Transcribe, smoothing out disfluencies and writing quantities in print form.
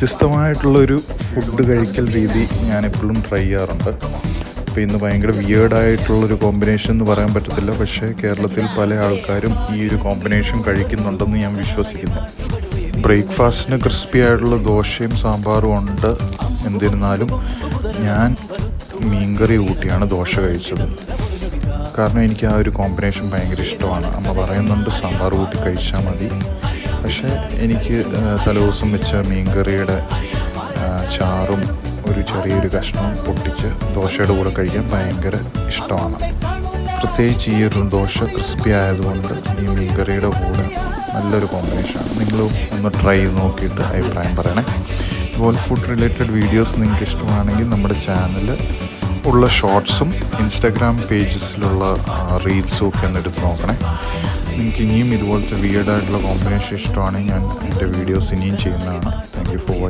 വ്യത്യസ്തമായിട്ടുള്ളൊരു food കഴിക്കൽ രീതി ഞാനെപ്പോഴും ട്രൈ ചെയ്യാറുണ്ട്. അപ്പോൾ ഇന്ന് ഭയങ്കര വിയേർഡായിട്ടുള്ളൊരു കോമ്പിനേഷൻ എന്ന് പറയാൻ പറ്റത്തില്ല, പക്ഷേ കേരളത്തിൽ പല ആൾക്കാരും ഈ ഒരു കോമ്പിനേഷൻ കഴിക്കുന്നുണ്ടെന്ന് ഞാൻ വിശ്വസിക്കുന്നു. ബ്രേക്ക്ഫാസ്റ്റിന് ക്രിസ്പി ആയിട്ടുള്ള ദോശയും സാമ്പാറും ഉണ്ട്. എന്നിരുന്നാലും ഞാൻ മീൻകറി കൂട്ടിയാണ് ദോശ കഴിച്ചത്. കാരണം എനിക്ക് ആ ഒരു കോമ്പിനേഷൻ ഭയങ്കര ഇഷ്ടമാണ്. അമ്മ പറയുന്നുണ്ട് സാമ്പാർ കൂട്ടി കഴിച്ചാൽ മതി, പക്ഷേ എനിക്ക് തലേദിവസം വെച്ച മീൻകറിയുടെ ചാറും ഒരു ചെറിയൊരു കഷ്ണവും പൊട്ടിച്ച് ദോശയുടെ കൂടെ കഴിക്കാൻ ഭയങ്കര ഇഷ്ടമാണ്. പ്രത്യേകിച്ച് ഈ ഒരു ദോശ ക്രിസ്പി ആയതുകൊണ്ട് ഈ മീൻകറിയുടെ കൂടെ നല്ലൊരു കോമ്പിനേഷനാണ്. നിങ്ങളും ഒന്ന് ട്രൈ ചെയ്ത് നോക്കിയിട്ട് അഭിപ്രായം പറയണേ. ഇതുപോലെ ഫുഡ് റിലേറ്റഡ് വീഡിയോസ് നിങ്ങൾക്ക് ഇഷ്ടമാണെങ്കിൽ നമ്മുടെ ചാനൽ ഉള്ള ഷോർട്സും ഇൻസ്റ്റാഗ്രാം പേജസിലുള്ള റീൽസും ഒക്കെ ഒന്ന് എടുത്ത് നോക്കണേ. നിങ്ങൾക്ക് ഇനിയും ഇതുപോലത്തെ വിയേർഡായിട്ടുള്ള കോമ്പിനേഷൻ ഇഷ്ടമാണെങ്കിൽ ഞാൻ എൻ്റെ വീഡിയോസ് ഇനിയും ചെയ്യുന്നതാണ്. Thank you for watching.